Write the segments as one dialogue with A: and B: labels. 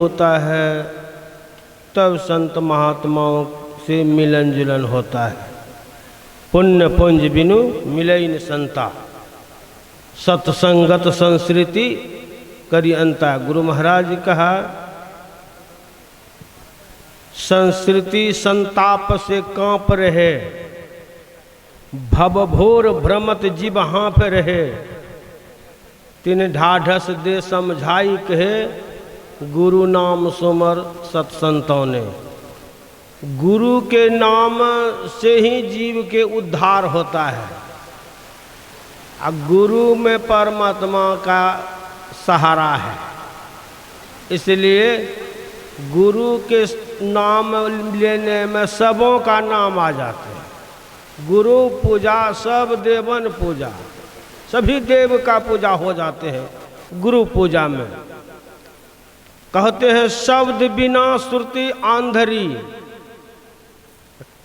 A: होता है तब संत महात्माओं से मिलन जुलन होता है। पुण्य पुंज बिनु मिले न संता, सत्संगत संस्कृति करी अंता। गुरु महाराज कहा, संस्कृति संताप से कांप रहे, भवभोर भ्रमत जीव हाँफ रहे। तिन ढाढ़स दे समझाई कहे, गुरु नाम सुमर सत्संतों ने। गुरु के नाम से ही जीव के उद्धार होता है। गुरु में परमात्मा का सहारा है, इसलिए गुरु के नाम लेने में सबों का नाम आ जाते हैं। गुरु पूजा सब देवन पूजा, सभी देव का पूजा हो जाते हैं गुरु पूजा में। कहते हैं शब्द बिना श्रुति आंधरी,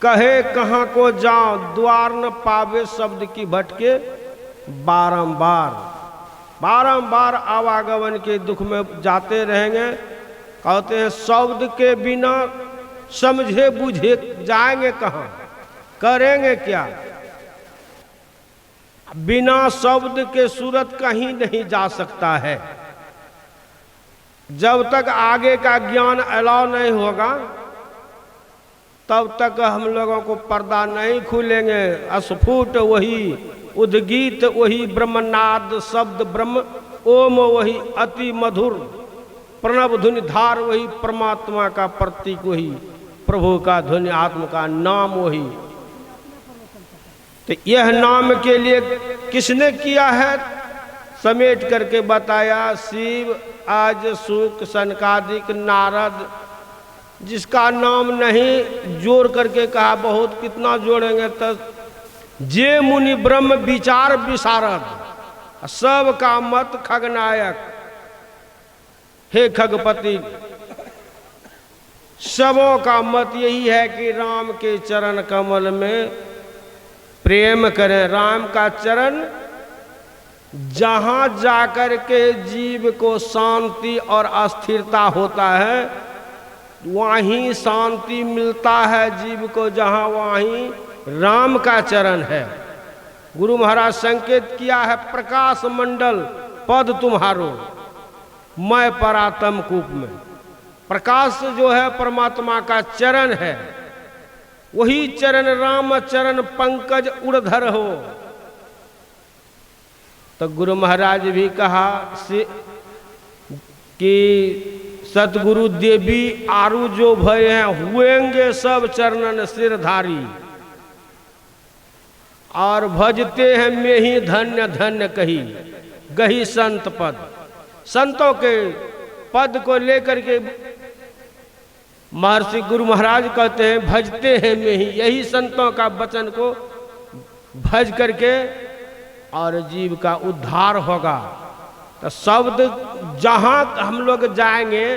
A: कहे कहाँ को जाओ द्वार न पावे। शब्द की भटके बारंबार बारंबार आवागमन के दुख में जाते रहेंगे। कहते हैं शब्द के बिना समझे बुझे जाएंगे कहाँ, करेंगे क्या। बिना शब्द के सूरत कहीं नहीं जा सकता है। जब तक आगे का ज्ञान अलाव नहीं होगा तब तक हम लोगों को पर्दा नहीं खुलेंगे। अस्फुट वही उद्गीत वही ब्रह्मनाद शब्द ब्रह्म ओम वही अति मधुर प्रणव धुनि धार वही परमात्मा का प्रतीक वही प्रभु का धुनि आत्मा का नाम वही। तो यह नाम के लिए किसने किया है समेट करके बताया। शिव आज सुख सनकादिक नारद, जिसका नाम नहीं जोड़ करके कहा, बहुत कितना जोड़ेंगे तो जे मुनि ब्रह्म विचार विशारद, सब का मत खगनायक। हे खगपति, सबों का मत यही है कि राम के चरण कमल में प्रेम करें। राम का चरण जहाँ जाकर के जीव को शांति और अस्थिरता होता है, वहीं शांति मिलता है जीव को, जहाँ वहीं राम का चरण है। गुरु महाराज संकेत किया है, प्रकाश मंडल पद तुम्हारो मैं परातम कूप में। प्रकाश जो है परमात्मा का चरण है, वही चरण राम चरण पंकज उड़धर हो। तो गुरु महाराज भी कहा कि सतगुरु देवी आरु जो भय हैं, हुएंगे सब चरणन सिरधारी। और भजते हैं में ही धन्य धन्य कही गही संत पद। संतों के पद को लेकर के महर्षि गुरु महाराज कहते हैं भजते हैं में ही, यही संतों का वचन को भज करके और जीव का उद्धार होगा। तो शब्द जहाँ हम लोग जाएंगे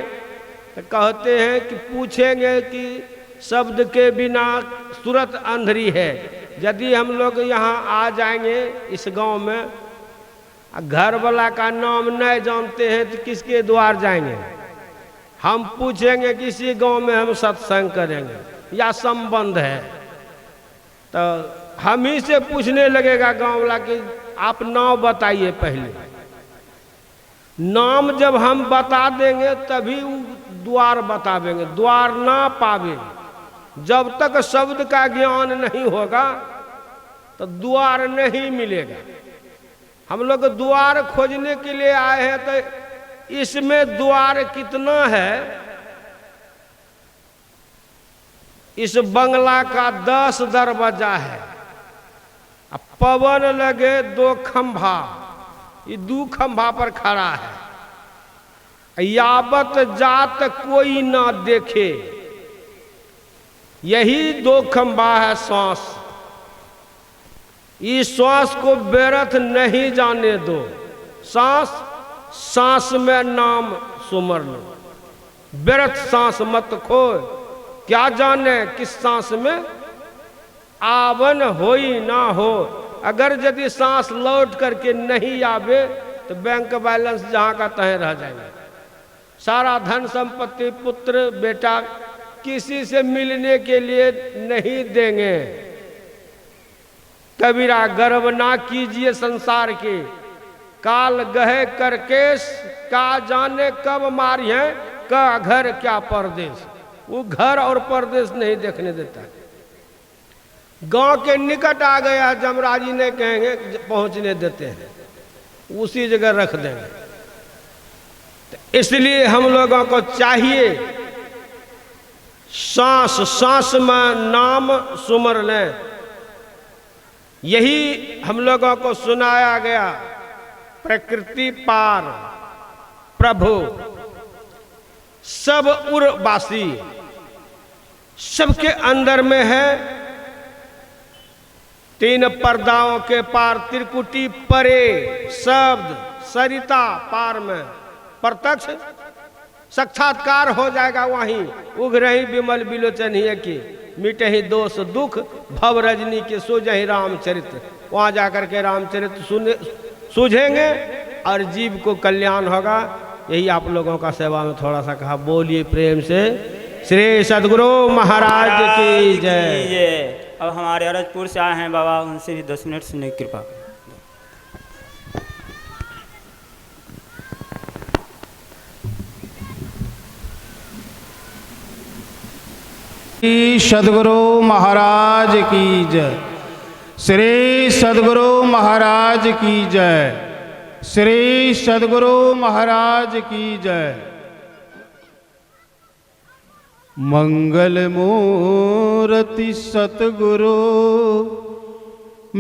A: तो कहते हैं कि पूछेंगे कि शब्द के बिना सूरत अंधरी है। यदि हम लोग यहाँ आ जाएंगे इस गांव में, घर वाला का नाम नहीं जानते हैं तो किसके द्वार जाएंगे। हम पूछेंगे किसी गांव में हम सत्संग करेंगे या संबंध है, तो हम ही से पूछने लगेगा गांव वाला कि आप नाम बताइए। पहले नाम जब हम बता देंगे तभी द्वार बतावेंगे। द्वार ना पावे जब तक शब्द का ज्ञान नहीं होगा तो द्वार नहीं मिलेगा। हम लोग द्वार खोजने के लिए आए हैं, तो इसमें द्वार कितना है। इस बंगला का 10 दरवाजा है, पवन लगे 2 खंभा, ये 2 खंभा पर खड़ा है। यावत जात कोई ना देखे, यही 2 खंभा है श्वास। इस श्वास को व्यर्थ नहीं जाने दो। सांस सांस में नाम सुमर लो, व्यर्थ सांस मत खो। क्या जाने किस सांस में आवन होई ना हो। अगर यदि सांस लौट करके नहीं आवे तो बैंक बैलेंस जहाँ का तहीं रह जाएंगे। सारा धन संपत्ति पुत्र बेटा किसी से मिलने के लिए नहीं देंगे। कबीरा गर्व ना कीजिए संसार के, काल गहे करके का जाने कब मारी है, का घर क्या परदेश। वो घर और परदेश नहीं देखने देता। गांव के निकट आ गया जमराजी ने कहेंगे पहुंचने देते हैं, उसी जगह रख देंगे। तो इसलिए हम लोगों को चाहिए सांस सांस में नाम सुमर लें। यही हम लोगों को सुनाया गया। प्रकृति पार प्रभु सब उर्वासी, सबके अंदर में है। तीन पर्दाओं के पार त्रिकुटी परे शब्द सरिता पार में प्रत्यक्ष साक्षात्कार हो जाएगा। वहीं उग रही विमल बिलोचन ही की, मिटहि दोष दुख भव रजनी के सूझहि रामचरित्र। वहां जाकर के रामचरित्र सूझेंगे और जीव को कल्याण होगा। यही आप लोगों का सेवा में थोड़ा सा कहा। बोलिए प्रेम से श्री सद्गुरु महाराज की जय।
B: अब हमारे अरजपुर से आए हैं बाबा, उनसे भी 10 मिनट सुनने की कृपा।
C: श्री सद्गुरु महाराज की जय। श्री सद्गुरु महाराज की जय। श्री सद्गुरु महाराज की जय। मंगल मूर्ति सतगुरु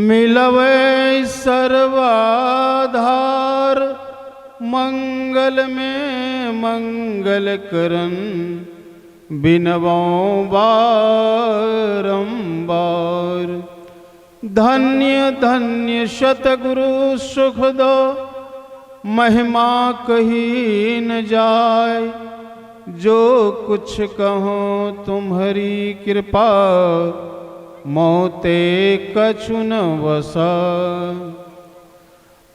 C: मिलवे सर्वाधार, मंगल में मंगल करन बिनवो बारंबार। धन्य धन्य सतगुरु सुख दो, महिमा कही न जाय। जो कुछ कहो तुम्हारी कृपा, मोते कछु न वसा।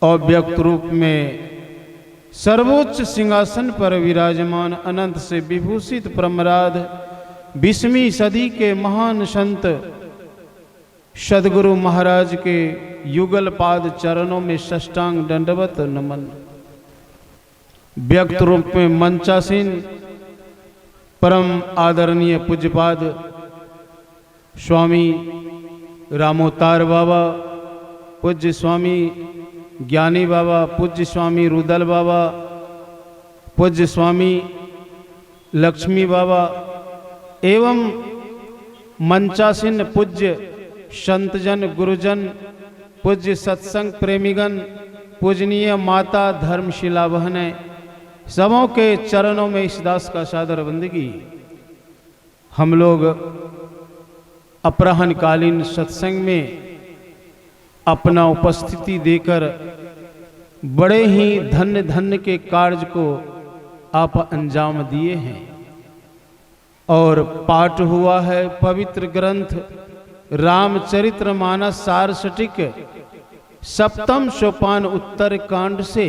C: अव्यक्त रूप में सर्वोच्च सिंहासन पर विराजमान अनंत से विभूषित परमराध 20वीं सदी के महान संत सद्गुरु महाराज के युगल पाद चरणों में साष्टांग दंडवत नमन। व्यक्त रूप में मंचासीन परम आदरणीय पूज्यपाद स्वामी रामोतार बाबा, पूज्य स्वामी ज्ञानी बाबा, पूज्य स्वामी रुदल बाबा, पूज्य स्वामी लक्ष्मी बाबा एवं मंचासीन पूज्य संतजन गुरुजन, पूज्य सत्संग प्रेमीगण, पूजनीय माता धर्मशिला बहनें, सबों के चरणों में इस दास का सादर बंदगी। हम लोग अपराह्न कालीन सत्संग में अपना उपस्थिति देकर बड़े ही धन्य धन्य के कार्य को आप अंजाम दिए हैं। और पाठ हुआ है पवित्र ग्रंथ रामचरित्र मानस सारसटिक 7वें सोपान उत्तर कांड से।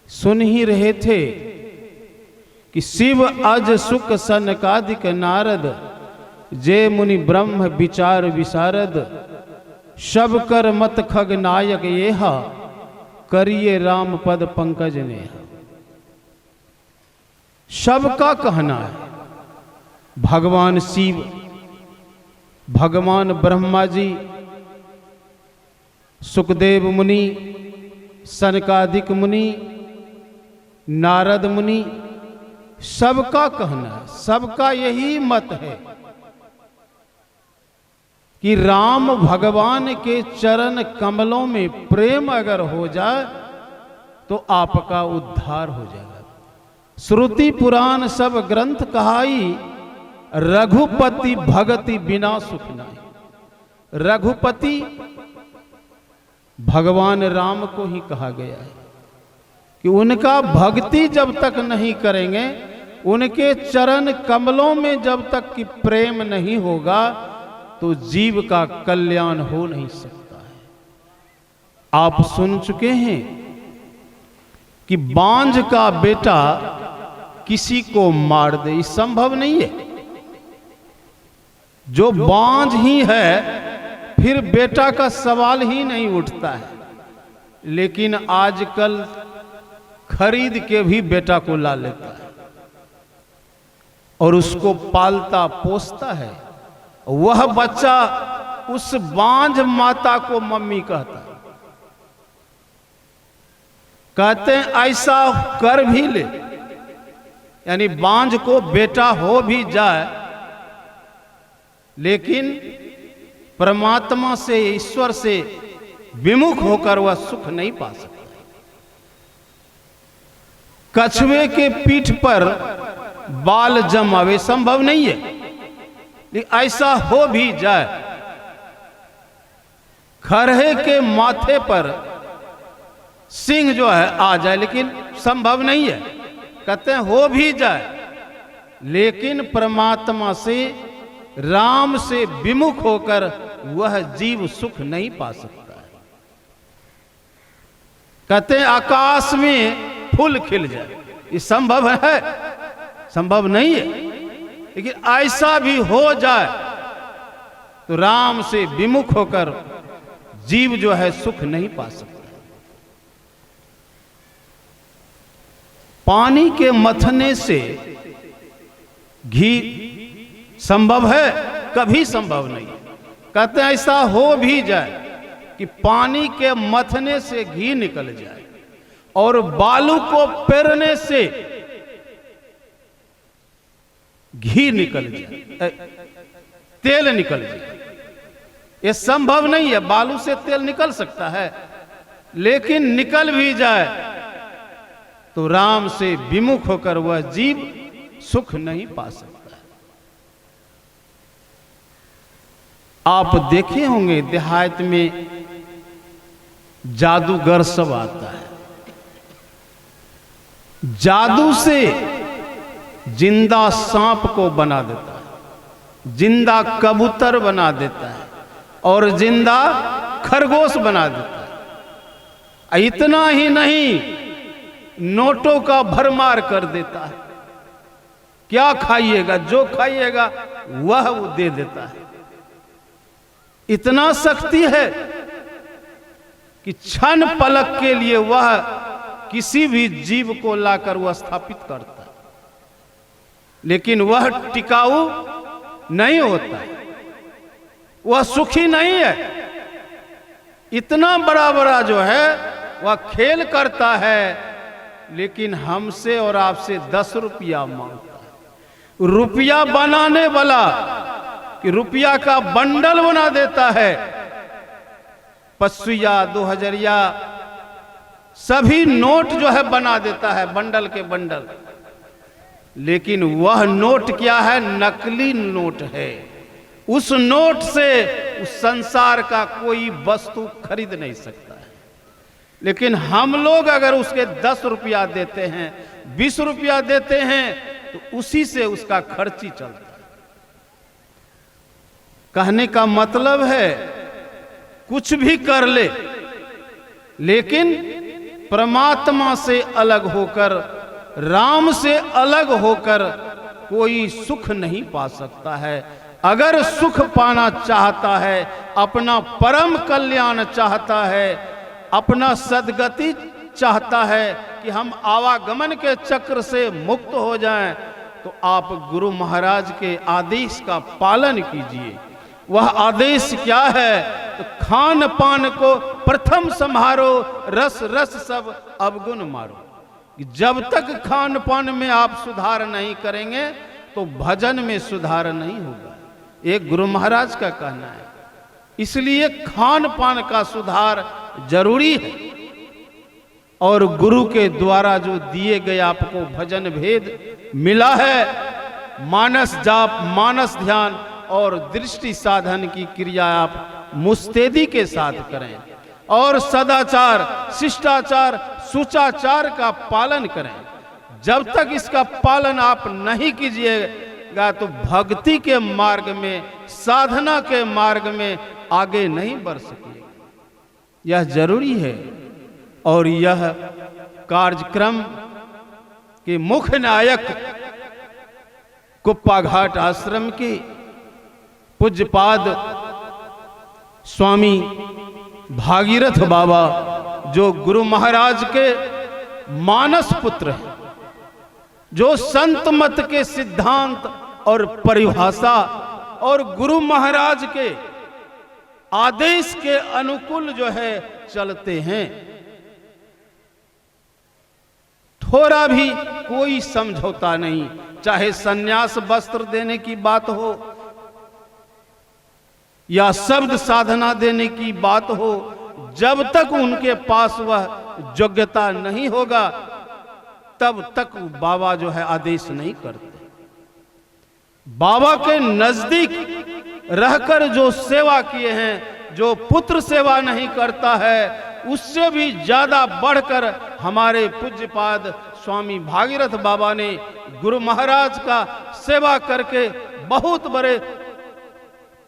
C: सुन ही रहे थे कि शिव अज सुख सनकादिक नारद, जय मुनि ब्रह्म विचार विशारद। सब कर मत खग नायक येहा, करिए राम पद पंकज नेहा। सबका कहना है भगवान शिव, भगवान ब्रह्मा जी, सुखदेव मुनि, सनकादिक मुनि, नारद मुनि, सबका कहना है, सबका यही मत है कि राम भगवान के चरण कमलों में प्रेम अगर हो जाए तो आपका उद्धार हो जाएगा। श्रुति पुराण सब ग्रंथ कहाई, रघुपति भगति बिना सुख नाई। रघुपति भगवान राम को ही कहा गया है कि उनका भक्ति जब तक नहीं करेंगे, उनके चरण कमलों में जब तक कि प्रेम नहीं होगा तो जीव का कल्याण हो नहीं सकता है। आप सुन चुके हैं कि बांझ का बेटा किसी को मार दे, ये संभव नहीं है। जो बांझ ही है फिर बेटा का सवाल ही नहीं उठता है। लेकिन आजकल खरीद के भी बेटा को ला लेता है और उसको पालता पोसता है। वह बच्चा उस बांझ माता को मम्मी कहता है। कहते हैं ऐसा कर भी ले, यानी बांझ को बेटा हो भी जाए लेकिन परमात्मा से, ईश्वर से विमुख होकर वह सुख नहीं पा सकता। कछुए के पीठ पर बाल जमावे संभव नहीं है, लेकिन ऐसा हो भी जाए। खरहे के माथे पर सिंह जो है आ जाए, लेकिन संभव नहीं है। कहते हैं हो भी जाए, लेकिन परमात्मा से, राम से विमुख होकर वह जीव सुख नहीं पा सकता है। कहते हैं आकाश में फूल खिल जाए, ये संभव है? संभव नहीं है। लेकिन ऐसा भी हो जाए तो राम से विमुख होकर जीव जो है सुख नहीं पा सकता। पानी के मथने से घी संभव है? कभी संभव नहीं। कहते हैं ऐसा हो भी जाए कि पानी के मथने से घी निकल जाए और बालू को पेरने से घी निकल जाए, तेल निकल जाए। यह संभव नहीं है। बालू से तेल निकल सकता है, लेकिन निकल भी जाए तो राम से विमुख होकर वह जीव सुख नहीं पा सकता। आप देखे होंगे देहात में जादूगर सब आता है, जादू से जिंदा सांप को बना देता है, जिंदा कबूतर बना देता है और जिंदा खरगोश बना देता है। इतना ही नहीं, नोटों का भरमार कर देता है। क्या खाइएगा, जो खाइएगा वह वो दे देता है। इतना शक्ति है कि क्षण पलक के लिए वह किसी भी जीव को लाकर वह स्थापित करता है, लेकिन वह टिकाऊ नहीं होता है, वह सुखी नहीं है। इतना बड़ा बड़ा जो है वह खेल करता है, लेकिन हमसे और आपसे 10 रुपया मांगता है। रुपया बनाने वाला कि रुपया का बंडल बना देता है, 500 2000 सभी नोट जो है बना देता है, बंडल के बंडल। लेकिन वह नोट क्या है? नकली नोट है। उस नोट से उस संसार का कोई वस्तु खरीद नहीं सकता है। लेकिन हम लोग अगर उसके 10 रुपया देते हैं, 20 रुपया देते हैं, तो उसी से उसका खर्ची चलता है। कहने का मतलब है कुछ भी कर ले, लेकिन परमात्मा से अलग होकर, राम से अलग होकर कोई सुख नहीं पा सकता है। अगर सुख पाना चाहता है, अपना परम कल्याण चाहता है, अपना सद्गति चाहता है कि हम आवागमन के चक्र से मुक्त हो जाएं, तो आप गुरु महाराज के आदेश का पालन कीजिए। वह आदेश क्या है? तो खान पान को प्रथम संभारो, रस रस सब अवगुण मारो। जब तक खान पान में आप सुधार नहीं करेंगे तो भजन में सुधार नहीं होगा, एक गुरु महाराज का कहना है। इसलिए खान पान का सुधार जरूरी है। और गुरु के द्वारा जो दिए गए आपको भजन भेद मिला है, मानस जाप, मानस ध्यान और दृष्टि साधन की क्रिया आप मुस्तैदी के साथ करें और सदाचार, शिष्टाचार, सुचाचार का पालन करें। जब तक इसका पालन आप नहीं कीजिएगा तो भक्ति के मार्ग में, साधना के मार्ग में आगे नहीं बढ़ सकिएगा। यह जरूरी है। और यह कार्यक्रम कि मुख्य नायक कुप्पा घाट आश्रम के पूज्यपाद स्वामी भागीरथ बाबा, जो गुरु महाराज के मानस पुत्र हैं, जो संत मत के सिद्धांत और परिभाषा और गुरु महाराज के आदेश के अनुकूल जो है चलते हैं। थोड़ा भी कोई समझौता नहीं, चाहे सन्यास वस्त्र देने की बात हो या शब्द साधना देने की बात हो, जब तक उनके पास वह योग्यता नहीं होगा तब तक बाबा जो है आदेश नहीं करते। बाबा के नजदीक रहकर जो सेवा किए हैं, जो पुत्र सेवा नहीं करता है, उससे भी ज्यादा बढ़कर हमारे पूज्यपाद स्वामी भागीरथ बाबा ने गुरु महाराज का सेवा करके बहुत बड़े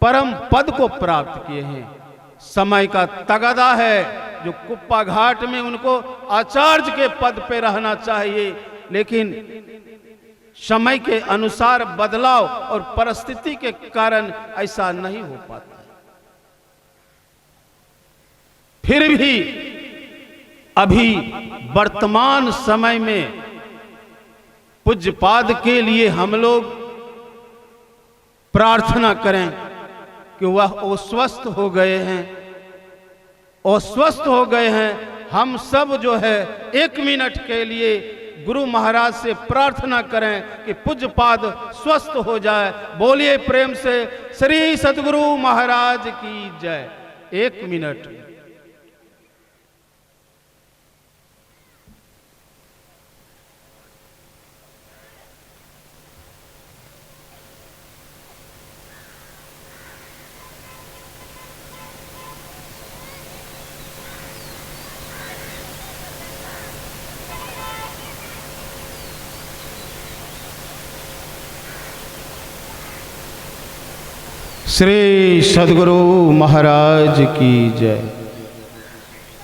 C: परम पद को प्राप्त किए हैं। समय का तगादा है, जो कुप्पा घाट में उनको आचार्य के पद पे रहना चाहिए, लेकिन समय के अनुसार बदलाव और परिस्थिति के कारण ऐसा नहीं हो पाता है। फिर भी अभी वर्तमान समय में पूज्यपाद के लिए हम लोग प्रार्थना करें कि वह अस्वस्थ हो गए हैं, अस्वस्थ हो गए हैं। हम सब जो है 1 मिनट के लिए गुरु महाराज से प्रार्थना करें कि पूज्यपाद स्वस्थ हो जाए। बोलिए प्रेम से श्री सद्गुरु महाराज की जय। 1 मिनट। श्री सद्गुरु महाराज की जय।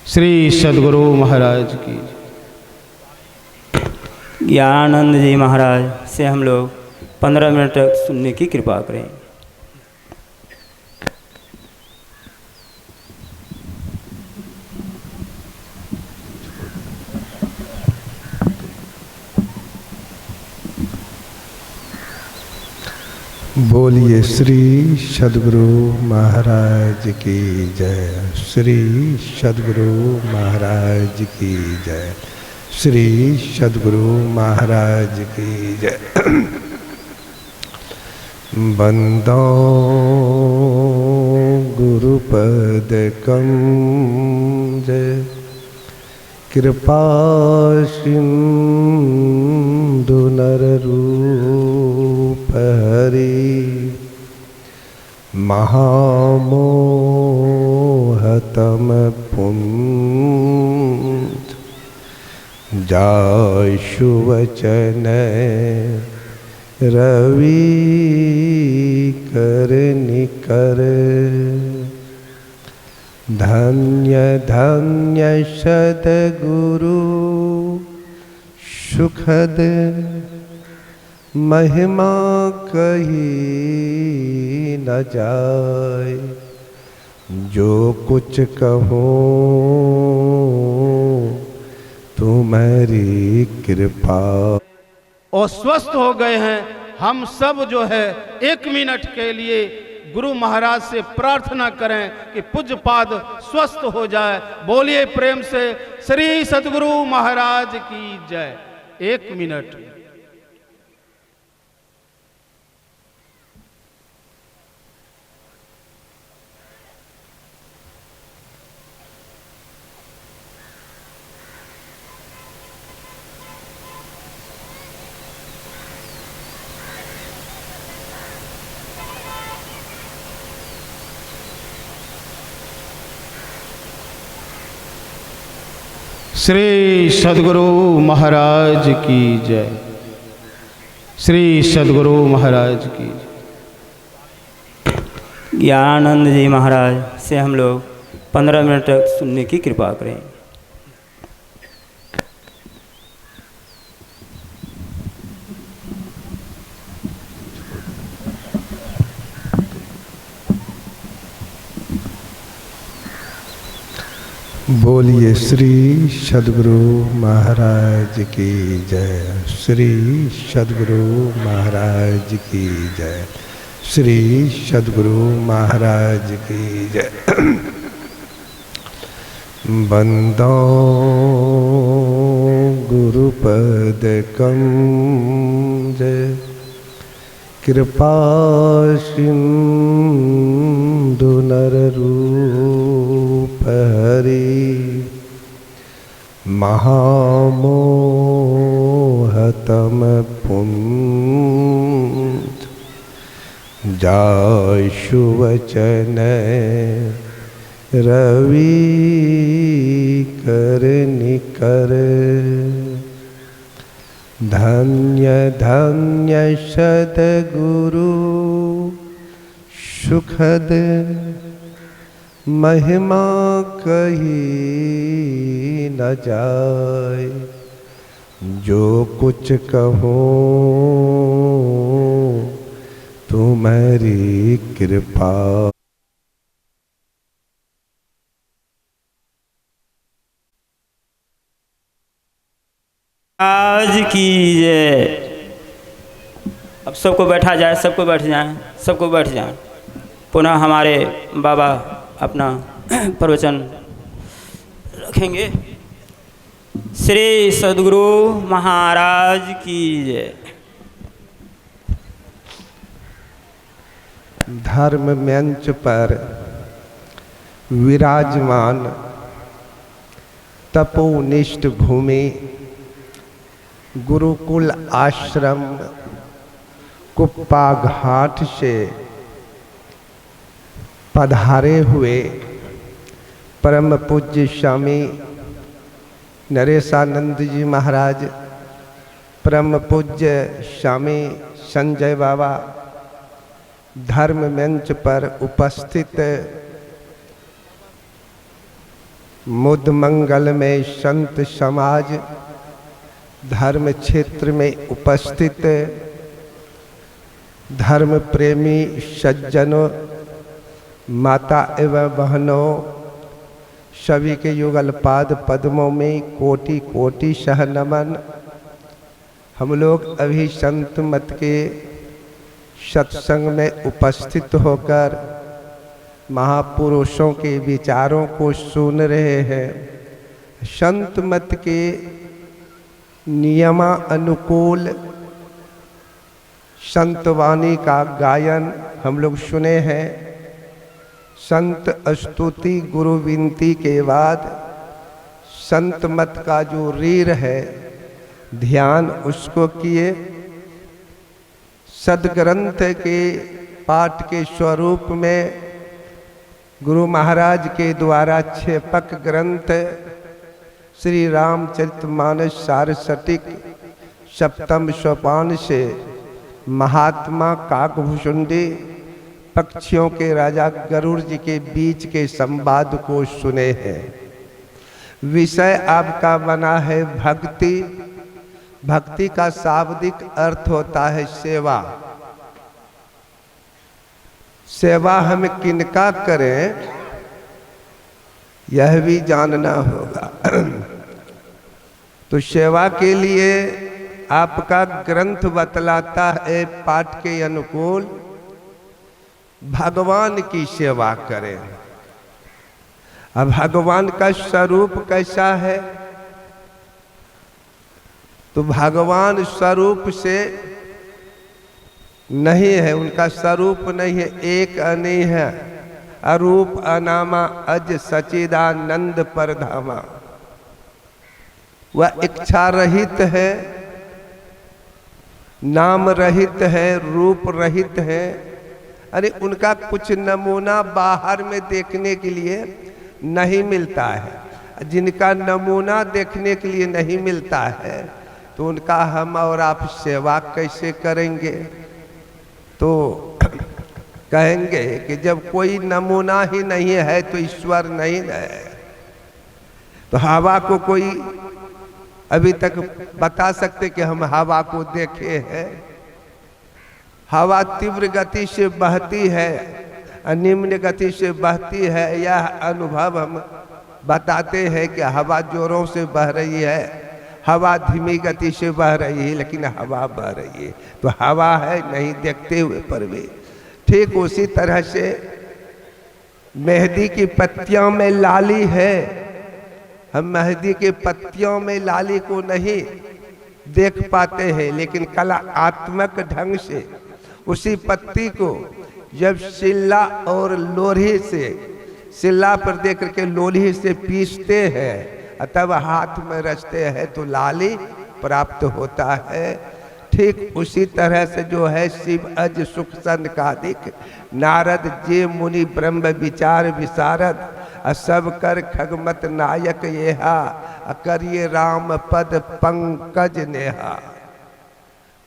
C: श्री सद्गुरु महाराज की जय।
B: ज्ञानानंद जी महाराज से हम लोग 15 मिनट तक सुनने की कृपा करें।
D: बोलिए श्री सद्गुरु महाराज की जय। श्री सद्गुरु महाराज की जय। श्री सद्गुरु महाराज की जय। बंदो गुरुपद कमज कृपा सिंधु नर रूप हरि महामोहतम पुंज जाशु वचन रवि कर निकर धन्य धन्य सद्गुरु सुखद महिमा कही न जाए। जो कुछ कहो तुम्हारी कृपा।
C: अस्वस्थ हो गए हैं। हम सब जो है 1 मिनट के लिए गुरु महाराज से प्रार्थना करें कि पूज्यपाद स्वस्थ हो जाए। बोलिए प्रेम से श्री सद्गुरु महाराज की जय। 1 मिनट। श्री सद्गुरु महाराज की जय। श्री सद्गुरु महाराज की जय।
B: ज्ञानानंद जी महाराज से हम लोग 15 मिनट तक सुनने की कृपा करें।
D: बोलिए श्री सद्गुरु महाराज की जय। श्री सद्गुरु महाराज की जय। श्री सद्गुरु महाराज की जय। बंदो गुरुपद कमज कृपा सिंधु नर रूप हरि महामोहतम पुंज जाशु वचन रवि कर निकर। धन्य धन्य सद्गुरु सुखद महिमा कही न जाए। जो कुछ कहो तुम्हारी कृपा।
B: आज की जय। अब सबको बैठा जाए, सबको बैठ जाएं, सबको बैठ जाएं। पुनः हमारे बाबा अपना प्रवचन रखेंगे। श्री सद्गुरु महाराज की जय।
D: धर्म मंच पर विराजमान तपोनिष्ठ भूमि गुरुकुल आश्रम कुप्पा घाट से पधारे हुए परम पूज्य स्वामी नरेशानंद जी महाराज, परम पूज्य स्वामी संजय बाबा, धर्म मंच पर उपस्थित मुद मंगल में संत समाज, धर्म क्षेत्र में उपस्थित धर्म प्रेमी सज्जनों, माता एवं बहनों, सभी के युगल पाद पद्मों में कोटि कोटि सह नमन। हम लोग अभी संत मत के सत्संग में उपस्थित होकर महापुरुषों के विचारों को सुन रहे हैं। संत मत के नियमा अनुकूल संतवाणी का गायन हम लोग सुने हैं। संत स्तुति गुरु विनती के बाद संत मत का जो रीर है ध्यान उसको किए। सदग्रंथ के पाठ के स्वरूप में गुरु महाराज के द्वारा छेपक ग्रंथ श्री रामचरितमानस सारस्वतिक सप्तम सोपान से महात्मा काकभूषुंडी पक्षियों के राजा गरुड़ जी के बीच के संवाद को सुने हैं। विषय आपका बना है भक्ति। भक्ति का शाब्दिक अर्थ होता है सेवा। सेवा हम किनका करें यह भी जानना होगा। तो सेवा के लिए आपका ग्रंथ बतलाता है पाठ के अनुकूल भगवान की सेवा करें। अब भगवान का स्वरूप कैसा है? तो भगवान स्वरूप से नहीं है, उनका स्वरूप नहीं है, एक नहीं है। अरूप अनामा अज सचिदानंद परधामा। वह इच्छा रहित है, नाम रहित है, रूप रहित है। अरे उनका कुछ नमूना बाहर में देखने के लिए नहीं मिलता है। जिनका नमूना देखने के लिए नहीं मिलता है तो उनका हम और आप सेवा कैसे करेंगे? तो कहेंगे कि जब कोई नमूना ही नहीं है तो ईश्वर नहीं है। तो हवा को कोई अभी तक बता सकते कि हम हवा को देखे हैं? हवा तीव्र गति से बहती है, निम्न गति से बहती है, यह अनुभव हम बताते हैं कि हवा जोरों से बह रही है, हवा धीमी गति से बह रही है, लेकिन हवा बह रही है। तो हवा है नहीं देखते हुए पर भी। ठीक उसी तरह से मेहंदी की पत्तियों में लाली है, हम मेहंदी के पत्तियों में लाली को नहीं देख पाते हैं, लेकिन कलात्मक ढंग से उसी पत्ती को जब सिल्ला और लोढ़ी से, सिल्ला पर दे करके लोढ़ी से पीसते हैं तब हाथ में रचते हैं तो लाली प्राप्त होता है। ठीक उसी तरह से जो है शिव अज सुख संकादिक नारद जे मुनि ब्रह्म विचार विशारद सब कर खगमत नायक येहा करिए राम पद पंकज नेहा।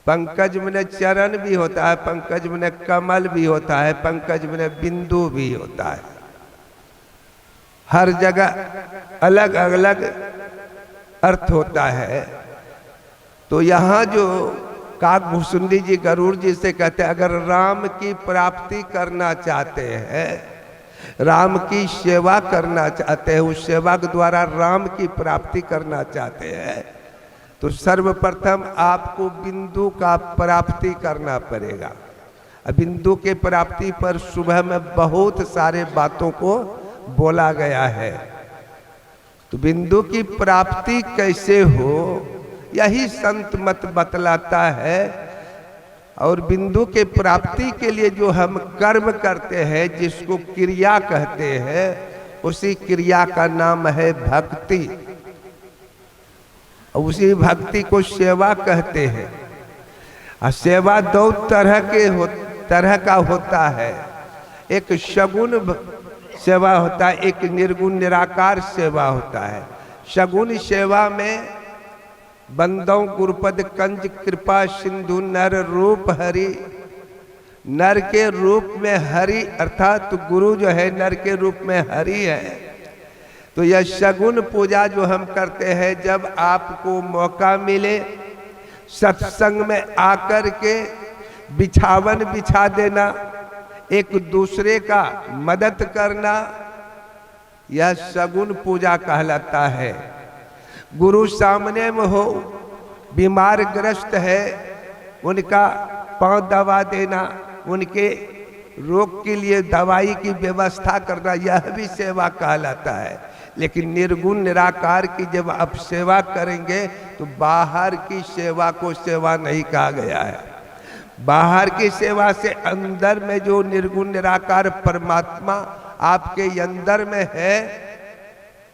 D: पंकज में चरण भी होता है, पंकज में कमल भी होता है, पंकज में बिंदु भी होता है। हर जगह अलग अलग अर्थ होता है। तो यहाँ जो काकभूषुंडी जी गरुड़ जी से कहते हैं, अगर राम की प्राप्ति करना चाहते हैं, राम की सेवा करना चाहते हैं, उस सेवा के द्वारा राम की प्राप्ति करना चाहते हैं, तो सर्वप्रथम आपको बिंदु का प्राप्ति करना पड़ेगा। बिंदु के प्राप्ति पर सुबह में बहुत सारे बातों को बोला गया है। तो बिंदु की प्राप्ति कैसे हो यही संत मत बतलाता है। और बिंदु के प्राप्ति के लिए जो हम कर्म करते हैं, जिसको क्रिया कहते हैं, उसी क्रिया का नाम है भक्ति। उसी भक्ति को सेवा कहते हैं। और सेवा दो तरह का होता है। एक सगुण सेवा होता है, एक निर्गुण निराकार सेवा होता है। सगुण सेवा में बंदों गुरुपद कंज कृपा सिंधु नर रूप हरि, नर के रूप में हरि अर्थात तो गुरु जो है नर के रूप में हरि है। तो यह सगुण पूजा जो हम करते हैं, जब आपको मौका मिले सत्संग में आकर के बिछावन बिछा देना, एक दूसरे का मदद करना, यह सगुण पूजा कहलाता है। गुरु सामने में हो, बीमार ग्रस्त है, उनका पांव दबा देना, उनके रोग के लिए दवाई की व्यवस्था करना, यह भी सेवा कहलाता है। लेकिन निर्गुण निराकार की जब आप सेवा करेंगे तो बाहर की सेवा को सेवा नहीं कहा गया है। बाहर की सेवा से अंदर में जो निर्गुण निराकार परमात्मा आपके अंदर में है,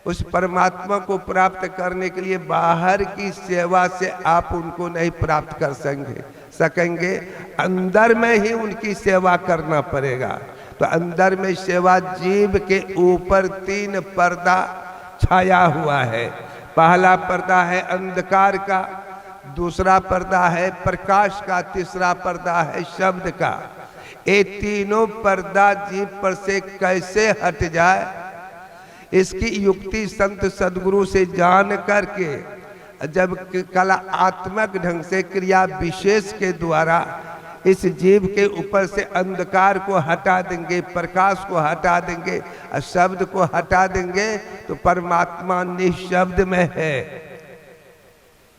D: उस परमात्मा को प्राप्त करने के लिए बाहर की सेवा से आप उनको नहीं प्राप्त कर सकेंगे। अंदर में ही उनकी सेवा करना पड़ेगा। तो अंदर में सेवा, जीव के ऊपर 3 पर्दा छाया हुआ है। पहला पर्दा है अंधकार का, दूसरा पर्दा है प्रकाश का, तीसरा पर्दा है शब्द का। ये तीनों पर्दा जीव पर से कैसे हट जाए, इसकी युक्ति संत सदगुरु से जान करके जब कलात्मक ढंग से क्रिया विशेष के द्वारा इस जीव के ऊपर से अंधकार को हटा देंगे, प्रकाश को हटा देंगे, शब्द को हटा देंगे, तो परमात्मा निःशब्द में है।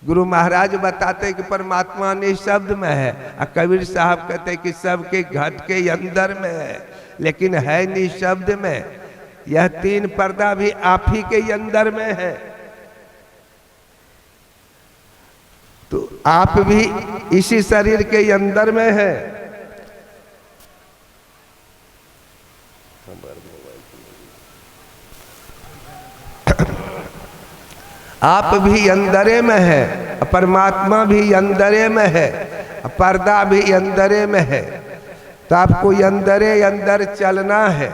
D: गुरु महाराज बताते हैं कि परमात्मा निःशब्द में है, और कबीर साहब कहते हैं कि सबके घट के अंदर में है, लेकिन है निःशब्द में। यह 3 पर्दा भी आप ही के अंदर में है। तो आप भी इसी शरीर के अंदर में है। आप भी अंदरे में है, परमात्मा भी अंदरे में है, पर्दा भी अंदरे में है। तो आपको अंदरे अंदर चलना है।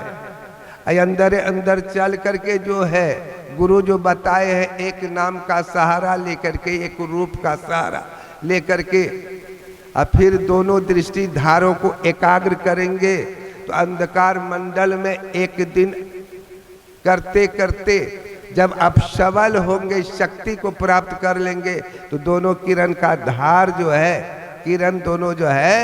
D: अंदर अंदर चल करके जो है गुरु जो बताए हैं, एक नाम का सहारा लेकर के, एक रूप का सहारा लेकर के, और फिर दोनों दृष्टि धारों को एकाग्र करेंगे, तो अंधकार मंडल में एक दिन करते करते जब आप सबल होंगे, शक्ति को प्राप्त कर लेंगे, तो दोनों किरण का धार जो है, किरण दोनों जो है